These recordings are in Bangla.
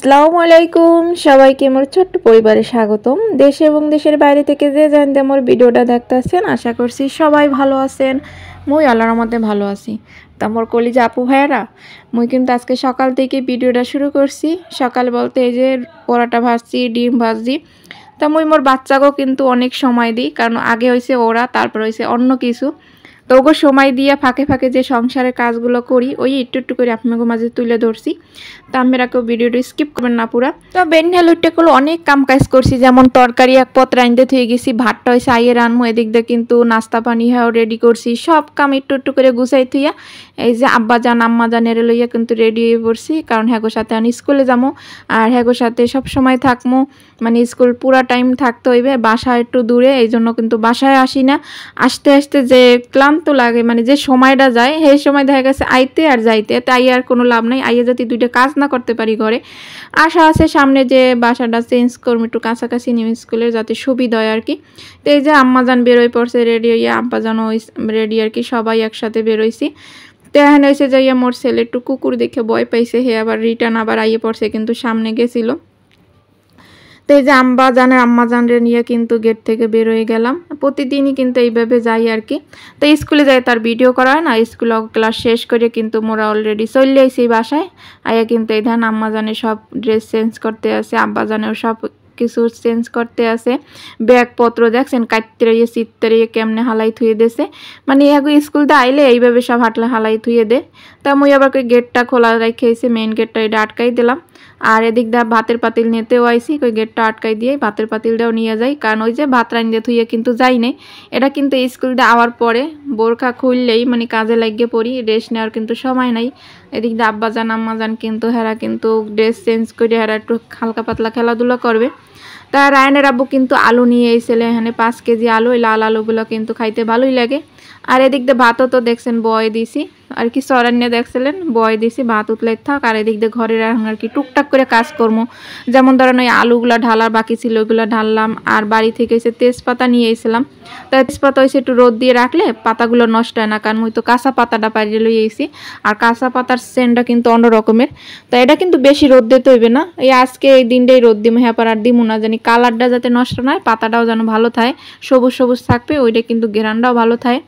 আসসালামু আলাইকুম সবাইকে মোর ছোট্ট পরিবারে স্বাগতম। দেশে এবং দেশের বাইরে থেকে যে জানতে মোর ভিডিওটা দেখতেছেন, আশা করছি সবাই ভালো আছেন। মুই আল্লাহর রহমতে ভালো আছি। তা মোর কলিজা আপু ভাইয়ারা, মুই কিন্তু আজকে সকাল থেকে ভিডিওটা শুরু করছি। সকাল বলতে এই যে পরোটা ভাজছি, ডিম ভাজছি। তা মুই মোর বাচ্চাকেও কিন্তু অনেক সময় দিই, কারণ আগে হয়েছে ওরা, তারপর হয়েছে অন্য কিছু। তো ওগো সময় দিয়ে ফাঁকে ফাঁকে যে সংসারের কাজগুলো করি, ওই একটু একটু করে আপনাকে মাঝে তুলে ধরছি। তো আপনারা কেউ ভিডিওটা স্কিপ করবেন না পুরা। তো বেনহেলুইটাগুলো অনেক কাম কাজ করছি, যেমন তরকারি এক পত্র আনতে থুয়ে গেছি, ভাতটা হয়েছে আইয়ে রানমু, এদিক দিয়ে কিন্তু নাস্তা পানি হ্যাঁ রেডি করছি, সব কাম একটু একটু করে গুছাই থুইয়া এই যে আব্বা যান আম্মা জানের লইয়া কিন্তু রেডি হয়ে পড়ছি, কারণ হ্যাগোর সাথে আমি স্কুলে যাবো আর হ্যাগোর সাথে সব সময় থাকবো, মানে স্কুল পুরা টাইম থাকতে হইবে। বাসা একটু দূরে, এই জন্য কিন্তু বাসায় আসি না। আসতে আসতে যে ক্লান্ত লাগে, মানে যে সময়টা যায় সেই সময় দেখা গেছে আইতে আর যাইতে, তাই আর কোনো লাভ নাই। আইয়া যদি দুইটা কাজ না করতে পারি ঘরে, আশা আছে সামনে যে বাসাটা চেঞ্জ করবো একটু কাছাকাছি নিউ স্কুলের, যাতে সুবিধা হয় আর কি। তো এই যে আম্মা যান বেরোয় পড়ছে রেডি হইয়া, আব্বা যানও রেডি আর কি, সবাই একসাথে বেরোইছি। তো এখন হয়েছে যাইয়া মোর ছেলে একটু কুকুর দেখে ভয় পাইছে, হে আবার রিটার্ন আবার আইয়ে পড়ছে, কিন্তু সামনে গেছিল। তো এই যে আম্মা জানরে নিয়ে কিন্তু গেট থেকে বের হয়ে গেলাম। প্রতিদিনই কিন্তু এইভাবে যাই আর কি। তো স্কুলে যাই তার ভিডিও করা হয় না, স্কুল ক্লাস শেষ করে কিন্তু মোরা অলরেডি চলে আইছি বাসায়। আয়া কিন্তু এই ধান আম্মা জানে সব ড্রেস চেঞ্জ করতে আছে, আব্বা জানেও সব কিছু চেঞ্জ করতে আছে। ব্যাগপত্র দেখছেন কাটতে রইয়ে চিত্তে রইয়ে কেমনে হালাই থুয়ে দেছে, মানে এগো স্কুলতে আইলে এইভাবে সব হালাই থুয়ে দে। তা মুই আবার গেটটা খোলা রেখেছি, মেইন গেটটা এটা আটকাই দিলাম। আর এদিক দিয়ে ভাতের পাতিল নিতেও আইসি, ওই গেটটা আটকাই দিয়ে ভাতের পাতিলটাও নিয়ে যাই, কারণ ওই যে ভাত রান দিয়ে থুইয়ে কিন্তু যাই নাই। এটা কিন্তু স্কুল দিয়ে আওয়ার পরে বোরখা খুললেই মানে কাজে লাগিয়ে পড়ি, রেস্ট নেওয়ার কিন্তু সময় নাই। এদিক দিয়ে আব্বা যান আম্মা যান কিন্তু হেরা কিন্তু ড্রেস চেঞ্জ করে হেরা একটু হালকা পাতলা খেলাধুলা করবে। তা রায়নের আব্বু কিন্তু আলু নিয়ে এসেছিল, এখানে 5 কেজি আলু, এই লাল আলুগুলো কিন্তু খাইতে ভালোই লাগে। আর এদিক দিয়ে ভাতও তো দেখছেন বয় দিছি আর কি, সরান্য দেখছিলেন বয় দিছি, ভাত উতলাই থাক। আর এদিক দিয়ে ঘরের আর কি টুকটাক করে কাজ করবো, যেমন ধরেন ওই আলুগুলা ঢালার বাকি ছিল ওইগুলো ঢাললাম। আর বাড়ি থেকে এসে তেজপাতা নিয়ে এসেছিলাম, তাই তেজপাতা হয়েছে একটু রোদ দিয়ে রাখলে পাতাগুলো নষ্ট হয় না, কারণ ওই তো কাঁচা পাতাটা পাড়িয়ে লই এসেছি। আর কাঁচা পাতার সেন্টটা কিন্তু অন্য রকমের, তাই এটা কিন্তু বেশি রোদ দিতে হইবে না। এই আজকে এই দিনটাই রোদ দিমো, হ্যাঁ আর দিমু না, জানি কালারটা যাতে নষ্ট না হয়, পাতাটাও যেন ভালো থাকে, সবুজ সবুজ থাকবে, ওইটা কিন্তু ঘেরানটাও ভালো থাকে।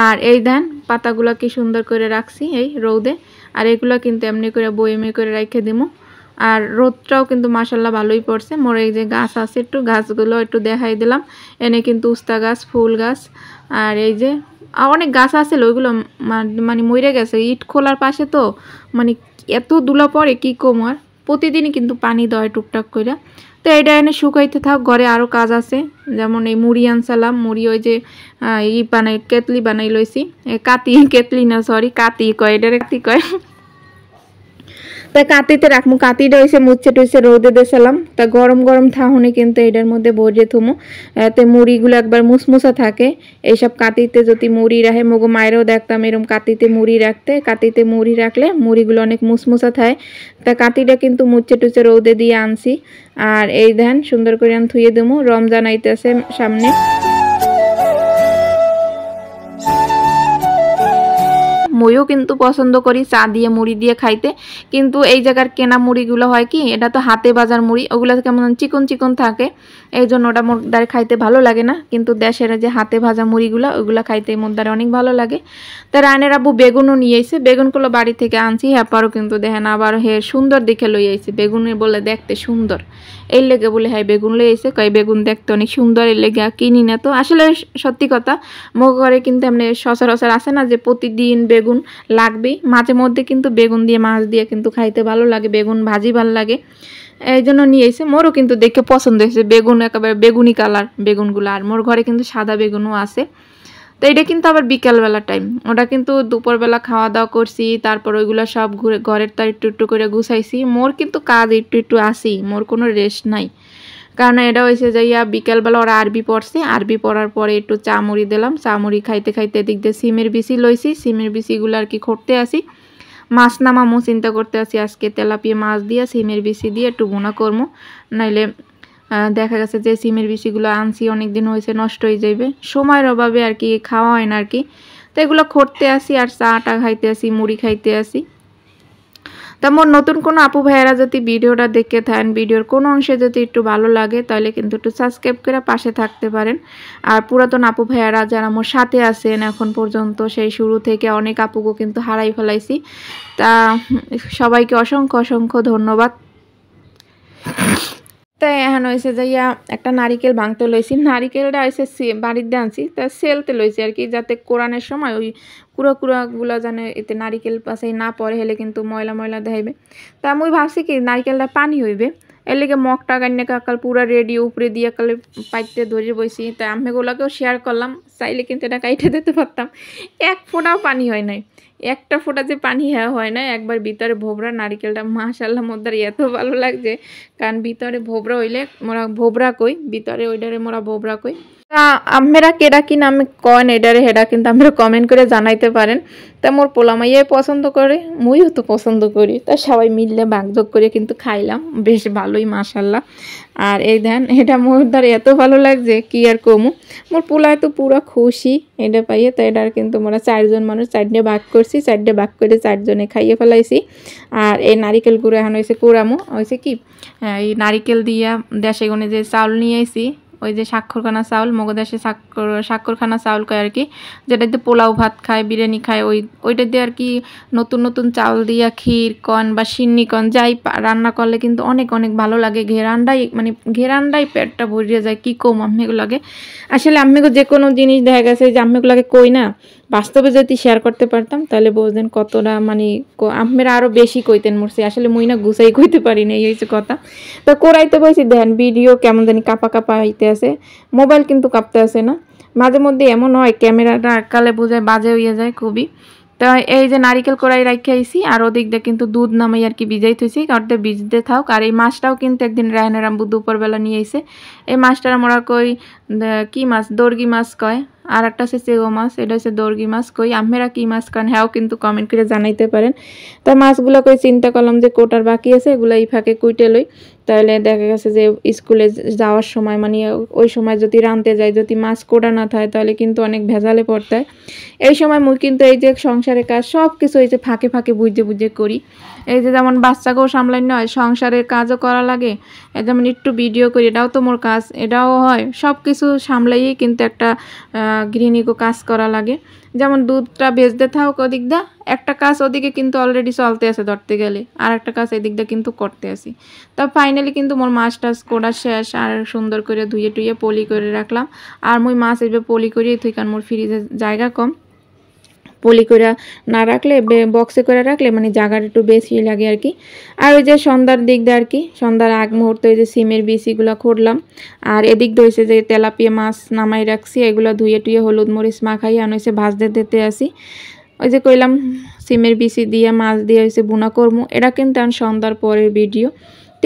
আর এই দেন পাতাগুলো কি সুন্দর করে রাখছি এই রোদে, আর এগুলো কিন্তু এমনি করে বয়েমে করে রেখে দিমু। আর রোদটাও কিন্তু মাশাল্লাহ ভালোই পড়ছে। মোর এই যে গাছ আছে একটু, গাছগুলো একটু দেখাই দিলাম। এনে কিন্তু উস্তা গাছ, ফুল গাছ, আর এই যে অনেক গাছ আছে, ওইগুলো মানে মরে গেছে ইট খোলার পাশে, তো মানে এত দুলা পড়ে কি কম। আর প্রতিদিনই কিন্তু পানি দেয় টুকটাক করে। তো এটা এনে শুকাইতে থাক, ঘরে আরও কাজ আছে, যেমন এই মুড়ি আনসালাম, মুড়ি ওই যে কেতলি বানাই লইছি, কেতলি না সরি কাতি কয়, এটারে কাতি কয়। তাই কাতিতে রাখবো, কাতিটা হয়েছে মুচ্ছে টুচ্ছে রোদে দিয়েছিলাম। তা গরম গরম থাহুনে কিন্তু এটার মধ্যে ভরিয়ে থুমো, এতে মুড়িগুলো একবার মুসমুসা থাকে। এইসব কাতিতে যদি মুড়ি রাখে, মগো মায়েরও দেখতাম এরকম কাতিতে মুড়ি রাখতে, কাতিতে মুড়ি রাখলে মুড়িগুলো অনেক মুসমুসা থাকে। তা কাতিটা কিন্তু মুচ্ছে টুচ্ছে রোদে দিয়ে আনছি। আর এই ধান সুন্দর করে আমি থুয়ে দেবো, রমজান আইতেছে সামনে। মুইও কিন্তু পছন্দ করি চা দিয়ে মুড়ি দিয়ে খাইতে, কিন্তু এই জায়গার কেনা মুড়িগুলো হয় কি, এটা তো হাতে বাজার মুড়ি, ওগুলো কেমন চিকন চিকন থাকে, এই জন্য ওটা মোর দ্বারে খাইতে ভালো লাগে না। কিন্তু দেশের যে হাতে ভাজা মুড়িগুলো ওইগুলো খাইতে মোর দ্বারে অনেক ভালো লাগে। তা রায়নের আব্বু বেগুনও নিয়ে এসে, বেগুনগুলো বাড়ি থেকে আনছি, হ্যাপারও কিন্তু দেখেন আবার হে সুন্দর দেখে লই আইছে, বেগুনে বলে দেখতে সুন্দর, এই লেগে বলে হ্যাঁ বেগুন লই আইছে, কয় বেগুন দেখতে অনেক সুন্দর, এই লেগে কিনি না। তো আসলে সত্যি কথা, মোর ঘরে কিন্তু এমনি সচরাচর আছে না যে প্রতিদিন বেগুন লাগবেই, মাঝে মধ্যে কিন্তু বেগুন দিয়ে মাছ দিয়ে কিন্তু খাইতে ভালো লাগে, বেগুন ভাজি ভালো লাগে, এই জন্য নিয়ে এসে। মোরও কিন্তু দেখে পছন্দ হয়েছে, বেগুন একেবারে বেগুনি কালার বেগুনগুলো। আর মোর ঘরে কিন্তু সাদা বেগুনও আছে। তো এটা কিন্তু আবার বিকালবেলা টাইম, ওটা কিন্তু দুপুরবেলা খাওয়া দাওয়া করছি, তারপর ওইগুলো সব ঘরের তার একটু একটু করে গুছাইছি। মোর কিন্তু কাজ একটু একটু আসি, মোর কোনো রেস্ট নাই, কারণ এটা হয়েছে যাইয়া বিকেলবেলা ওরা আরবি পড়ছে, আরবি পড়ার পরে একটু চা মুড়ি দিলাম, চা মুড়ি খাইতে খাইতে এদিক দিয়ে সিমের বিচি লইছি, সিমের বিচিগুলো আর কি করতে আসি। মাছ নামামো চিন্তা করতে আসি, আজকে তেলাপিয়া মাছ দিয়ে সিমের বিচি দিয়ে একটু ভুনা করবো, নাইলে দেখা গেছে যে সিমের বিচিগুলো আনছি অনেক দিন হয়েছে, নষ্ট হয়ে যাবে, সময়ের অভাবে আর কি খাওয়া হয় না আর কি। তো এগুলো করতে আসি, আর চাটা খাইতে আসি, মুড়ি খাইতে আসি। তা মোর নতুন কোনো আপু ভাইয়েরা যদি ভিডিওটা দেখে থাকেন, ভিডিওর কোনো অংশে যদি একটু ভালো লাগে তাহলে কিন্তু একটু সাবস্ক্রাইব করে পাশে থাকতে পারেন। আর পুরাতন আপু ভাইয়েরা যারা মোর সাথে আছেন এখন পর্যন্ত, সেই শুরু থেকে অনেক আপুকে কিন্তু হারাই ফেলাইছি। তা সবাইকে অসংখ্য অসংখ্য ধন্যবাদ। তাই এখন হয়েছে যাইয়া একটা নারিকেল ভাঙতে লইছি, নারিকেলটা হয়েছে বাড়িতে আনছি তা সেলতে লইছি আর কি, যাতে কোরআনের সময় ওই কুড়াগুলো যেন এতে নারিকেল পাশে না পড়ে, হলে কিন্তু ময়লা ময়লা দেখাইবে। তা আমি ভাবছি কি নারিকেলটা পানি হইবে, এর লেগে মগটা গান্নে কাকাল পুরা রেডি উপরে দিয়ে কালে পাইতে ধরে বইছি। তাই আমিগুলোকেও শেয়ার করলাম, চাইলে কিন্তু এটা কাইটে দিতে পারতাম। এক ফোঁটাও পানি হয় নাই, একটা ফোঁটা যে পানি হয় না, একবার ভিতরে ভোবরা নারিকেলটা মাশাআল্লাহ মোদের এত ভালো লাগছে, কারণ ভিতরে ভোবরা হইলে মোরা ভোবরা কই, ভিতরে ওইটারে মোরা ভোবরা কই। তা আমরা কেডা কি নামে কন এডারে হেডা কিন্তু আমরা কমেন্ট করে জানাইতে পারেন। তা মোর পোলামাইয়ে পছন্দ করে, মুইও তো পছন্দ করি, তা সবাই মিললে ভাগযোগ করে কিন্তু খাইলাম, বেশ ভালোই মাশাআল্লাহ। আর এই দেন এটা মোর দ্বারা এত ভালো লাগছে কি আর কমু, মোর পোলায় তো পুরো খুশি এটা পাইয়ে। তো এটার কিন্তু মোরা 4 জন মানুষ 4টে ভাগ করছি, 4টে ভাগ করে 4 জনে খাইয়ে ফেলাইছি। আর এই নারিকেল গুঁড়ো এখন হয়েছে কুড়ামো হয়েছে কি, এই নারিকেল দিয়া দেশে গুনে যে চাউল নিয়ে আইছি, ওই যে স্বাক্ষরখানা চাউল, মগদেশে স্বাক্ষরখানা চাউল কয় আর কি, যেটাতে পোলাও ভাত খায়, বিরিয়ানি খায়, ওইটা দিয়ে আর কি নতুন নতুন চাউল দিয়া ক্ষীর কন বা সিন্নি কন যাই রান্না করলে কিন্তু অনেক অনেক ভালো লাগে। ঘেরান্ডাই পেটটা ভরিয়ে যায়, কি কম আম্মিগুলো লাগে। আসলে আম্মিগো যে কোনো জিনিস দেখা গেছে যে আম্মিগুলো লাগে কই না, বাস্তবে যদি শেয়ার করতে পারতাম তাহলে বুঝতেন কতটা আম্মেরা আরও বেশি কইতেন মরছি। আসলে মুই না গুছাই কইতে পারি না, এই হয়েছে কথা। তো করাইতে বসি দেন ভিডিও কেমন জানি কাপা কাপা হইতে আছে, মোবাইল কিন্তু কাঁপতে আছে না। মাঝে মধ্যে এমন হয় ক্যামেরাটা এককালে বোঝায় বাজে হইয়া যায় খুবই। তো এই যে নারিকেল কড়াই রাখি আইছি, আর ওদিক দিয়ে কিন্তু দুধ নামাই আর কি ভিজাই থইছি, কারণটা ভিজতে থাক। আর এই মাছটাও কিন্তু একদিন রায়না রাম্বু দুপুরবেলা নিয়ে আইছে। এই মাছটার মোরা কই কি মাছ, দর্গি মাছ কয়, আর একটা হচ্ছে চেগো মাছ, এটা হচ্ছে দর্গি মাছ কই। আমেরা কি মাছ কন হ্যাঁ কিন্তু কমেন্ট করে জানাইতে পারেন। তা মাছগুলো কই চিন্তা করলাম যে কোটার বাকি আছে, এগুলো এই ফাঁকে কুইটে লই, তাহলে দেখা গেছে যে স্কুলে যাওয়ার সময় ওই সময় যদি রাঁধতে যাই, যদি মাছ কোটা না থাকে তাহলে কিন্তু অনেক ভেজালে পড়তে হয়। এই সময় মুই কিন্তু এই যে সংসারের কাজ সব কিছু এই যে ফাঁকে ফাঁকে বুঝে বুঝে করি। এই যে যেমন বাচ্চাকেও সামলাই নয়, সংসারের কাজও করা লাগে, যেমন একটু ভিডিও করি, এটাও তো মোর কাজ, এটাও হয়, সব কিছু সামলাইই কিন্তু একটা গৃহিণীকে কাজ করা লাগে। যেমন দুধটা ভেজতে থাক ওদিক দা, একটা কাজ ওদিকে কিন্তু অলরেডি চলতে আছে ধরতে গেলে, আর একটা কাজ এদিক দিয়ে কিন্তু করতে আসি। তা ফাইনালি কিন্তু মোর মাছ টাছ কোড়া শেষ, আর সুন্দর করে ধুয়ে টুয়ে পলি করে রাখলাম। আর মুই মাছ এইভাবে পলি করিয়ে থুই, কারণ মোর ফ্রিজে জায়গা কম, পলি করে না রাখলে বক্সে করে রাখলে জায়গাটা একটু বেশি লাগে আর কি। আর ওই যে সন্ধ্যার দিক দিয়ে আর কি, সন্ধ্যার আগ মুহূর্তে ওই যে সিমের বিচিগুলো খুঁড়লাম। আর এদিক ধরেছে যে তেলাপিয়া মাছ নামাই রাখছি, এগুলো ধুয়ে টুয়ে হলুদ মরিচ মাখাই আনছে ভাজতে দিতে আসি। ওই যে কইলাম সিমের বিচি দিয়ে মাছ দিয়ে হয়েছে বুনা করবো, এটা কিন্তু এখন সন্ধ্যার পরের ভিডিও।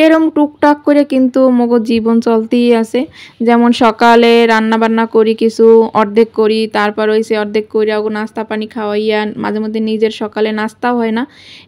এরম টুকটাক করে কিন্তু মগজ জীবন চলতেই আছে। যেমন সকালে রান্না বান্না করি, কিছু অর্ধেক করি, তারপর হইছে অর্ধেক করি ওগো নাস্তা পানি খাওয়াইয়া, মাঝে মধ্যে নিজের সকালে নাস্তাও হয় না,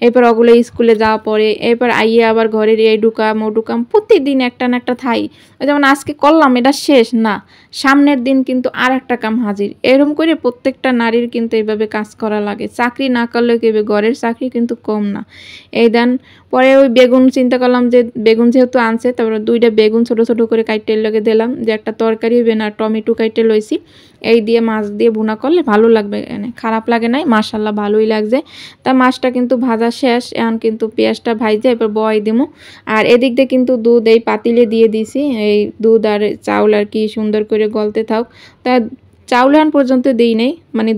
এরপর ওগুলো স্কুলে যাওয়া পরে, এরপর আইয়ে আবার ঘরের এই ঢুকাম ও ঢুকাম, প্রতিদিন একটা না একটা থাই। যেমন আজকে করলাম এটা শেষ না, সামনের দিন কিন্তু আর একটা কাম হাজির। এরকম করে প্রত্যেকটা নারীর কিন্তু এইভাবে কাজ করা লাগে, চাকরি না করলে কেবে ঘরের চাকরি কিন্তু কম না। এই দেন পরে ওই বেগুন চিন্তা করলাম যে বেগুন যেহেতু আনছে, তারপরে 2টা বেগুন ছোট ছোট করে কাইটে লগে দিলাম, যে একটা তরকারি হবে না, টমেটো কাইটে লইছি, এই দিয়ে মাছ দিয়ে ভুনা করলে ভালো লাগবে, খারাপ লাগে নাই, মাশাআল্লাহ ভালোই লাগছে। তা মাছটা কিন্তু ভাজা শেষ, এখন কিন্তু পেঁয়াজটা ভাইজে এরপর বয় দিমু। আর এদিক দিয়ে কিন্তু দুধ এই পাতিলে দিয়ে দিছি, এই দুধ আর চাউল আর কি সুন্দর করে গলতে থাক। তা চাউল আন পর্যন্ত দিই নেই,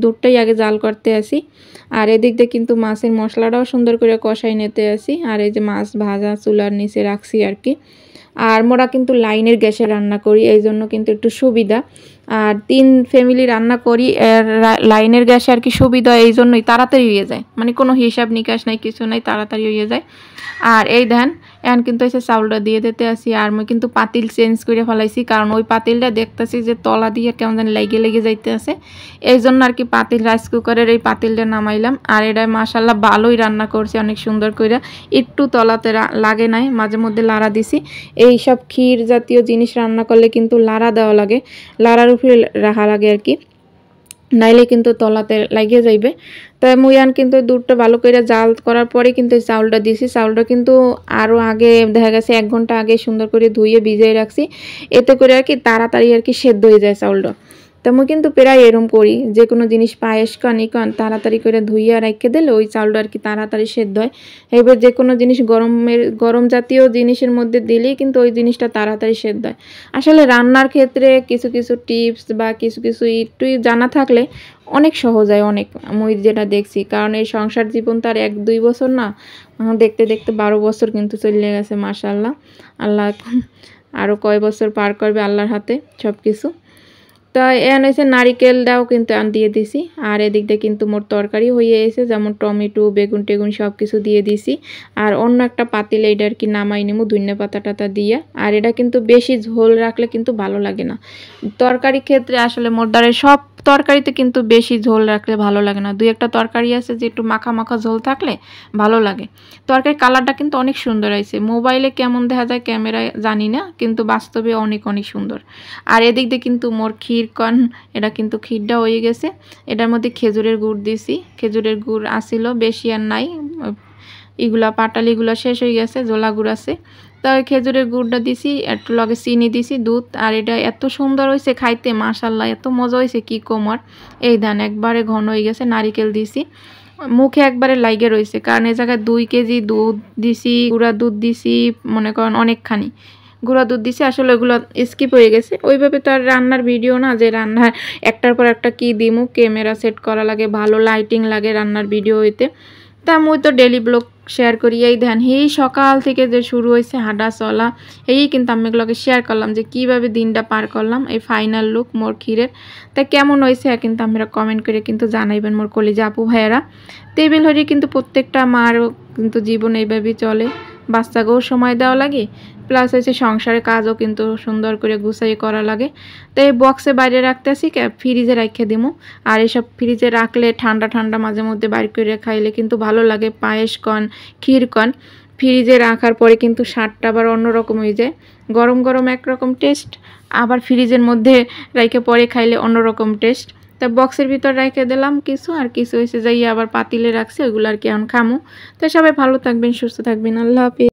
দুধটাই আগে জাল করতে আসি। আর এদিক দিয়ে কিন্তু মাছের মশলাটাও সুন্দর করে কষাই নিতে আসি। আর এই যে মাছ ভাজা চুলার নিচে রাখছি আর কি। আর মোরা কিন্তু লাইনের গ্যাসে রান্না করি, এই জন্য কিন্তু একটু সুবিধা। আর 3 ফ্যামিলি রান্না করি, লাইনের গ্যাসে আর কি সুবিধা, এই জন্যই তাড়াতাড়ি হয়ে যায়, কোনো হিসাব নিকাশ নাই, কিছু নাই, তাড়াতাড়ি হয়ে যায়। আর এই দেন এখন কিন্তু এসে চাউলটা দিয়ে দিতে আসি। আর আমি কিন্তু পাতিল চেঞ্জ করে ফেলাইছি, কারণ ওই পাতিলটা দেখতেছি যে তলা দিয়ে কেমন যেন লেগে লেগে যাইতে আছে, এই জন্য আর কি পাতিল রাইস কুকারের এই পাতিলটা নামাইলাম। আর এটা মাশাআল্লাহ ভালোই রান্না করছি, অনেক সুন্দর করে, একটু তলাতে লাগে নাই, মাঝে মধ্যে লাড়া দিছি। এই সব ক্ষীর জাতীয় জিনিস রান্না করলে কিন্তু লাড়া দেওয়া লাগে, লাড়ার উপরে রাখা লাগে আর কি। নাইলে কিন্তু তলাতে লাগিয়ে যাইবে। তো মুই কিন্তু দুধটা ভালো করে জাল করার পরে কিন্তু চাউলটা দিছি। চাউলটা কিন্তু আরও আগে দেখা গেছে 1 ঘন্টা আগে সুন্দর করে ধুয়ে ভিজিয়ে রাখছি, এতে করে আর কি তাড়াতাড়ি আর কি সেদ্ধ হয়ে যায় চাউলটা। তো মুই কিন্তু প্রায় এরম করি, যে কোনো জিনিস পায়েস কন ই কন তাড়াতাড়ি করে ধুইয়া রাখতে দিলে ওই চাউলটা আর কি তাড়াতাড়ি সেদ্ধ হয়। এবার যে কোনো জিনিস গরম জাতীয় জিনিসের মধ্যে দিলেই কিন্তু ওই জিনিসটা তাড়াতাড়ি সেদ্ধ হয়। আসলে রান্নার ক্ষেত্রে কিছু কিছু টিপস বা কিছু কিছু একটু জানা থাকলে অনেক সহজ হয়, অনেক মুই যেটা দেখছি। কারণ এই সংসার জীবন তার 1-2 বছর না, দেখতে দেখতে 12 বছর কিন্তু চলে গেছে মাশাআল্লাহ। আল্লাহ আরও কয় বছর পার করবে আল্লাহর হাতে সব কিছু। তো এন হয়েছে নারিকেলটাও কিন্তু আমি দিয়ে দিছি। আর এদিক দিয়ে কিন্তু মোর তরকারি হয়ে এসে, যেমন টমেটো বেগুন টেগুন সব কিছু দিয়ে দিছি। আর অন্য একটা পাতিলে এটা আর কি নামাই নিমু ধনিয়া পাতা টাতা দিয়ে। আর এটা কিন্তু বেশি ঝোল রাখলে কিন্তু ভালো লাগে না। তরকারি ক্ষেত্রে আসলে মোর দ্বারা সব তরকারিতে কিন্তু বেশি ঝোল রাখলে ভালো লাগে না। 2-1টা তরকারি আছে যে একটু মাখা মাখা ঝোল থাকলে ভালো লাগে। তরকারির কালারটা কিন্তু অনেক সুন্দর হয়েছে। মোবাইলে কেমন দেখা যায় ক্যামেরায় জানি না, কিন্তু বাস্তবে অনেক অনেক সুন্দর। আর এদিক দিয়ে কিন্তু মোর ক্ষীরকন, এটা কিন্তু ক্ষীরটা হয়ে গেছে। এটার মধ্যে খেজুরের গুড় দিছি, খেজুরের গুড় আসিল বেশি আর নাই, এগুলা পাটালিগুলো শেষ হয়ে গেছে, জোলা গুড় আছে। তো খেজুরের গুড়টা দিছি, একটু লগে চিনি দিছি, দুধ। আর এটা এত সুন্দর হয়েছে খাইতে মাশাআল্লাহ, এত মজা হয়েছে কি কমর। এই ধান একবারে ঘন হয়ে গেছে, নারিকেল দিছি, মুখে একবারে লাইগে রয়েছে। কারণ এই জায়গায় 2 কেজি দুধ দিছি, গুঁড়া দুধ দিছি, মনে করেন অনেকখানি গুঁড়া দুধ দিছি। আসলে ওগুলো স্কিপ হয়ে গেছে। ওইভাবে তো আর রান্নার ভিডিও না যে রান্নার একটার পর একটা কি দিমু, ক্যামেরা সেট করা লাগে, ভালো লাইটিং লাগে রান্নার ভিডিও হইতে। তা মুই তো ডেলি ব্লগ শেয়ার করি। এই ধ্যান এই সকাল থেকে যে শুরু হয়েছে হাঁটা চলা, এই কিন্তু আমি এগুলোকে শেয়ার করলাম যে কিভাবে দিনটা পার করলাম। এই ফাইনাল লুক মোর ক্ষীরের। তা কেমন হয়েছে কিন্তু আপনারা কমেন্ট করে কিন্তু জানাইবেন মোর কলিজা আপু ভাইয়েরা। টেবিল হরি কিন্তু প্রত্যেকটা মারও কিন্তু জীবন এইভাবেই চলে, বাচ্চাকেও সময় দেওয়া লাগে, প্লাস হচ্ছে সংসারের কাজও কিন্তু সুন্দর করে গুছাই করা লাগে। তো এই বক্সে বাইরে রাখতেছি, ফ্রিজে রেখে দিমু। আর এসব ফ্রিজে রাখলে ঠান্ডা ঠান্ডা মাঝে মধ্যে বাইর করে খাইলে কিন্তু ভালো লাগে। পায়েস কন ক্ষীর কন ফ্রিজে রাখার পরে কিন্তু স্বাদটা আবার অন্যরকম হয়ে যায়। গরম গরম একরকম টেস্ট, আবার ফ্রিজের মধ্যে রেখে পরে খাইলে অন্যরকম টেস্ট। তা বক্সের ভিতর রেখে দিলাম কিছু, আর কিছু হয়েছে যাই আবার পাতিলে রাখছি, ওইগুলো আর কি এখন খামু। তো সবাই ভালো থাকবেন, সুস্থ থাকবেন, আল্লাহ হাফেজ।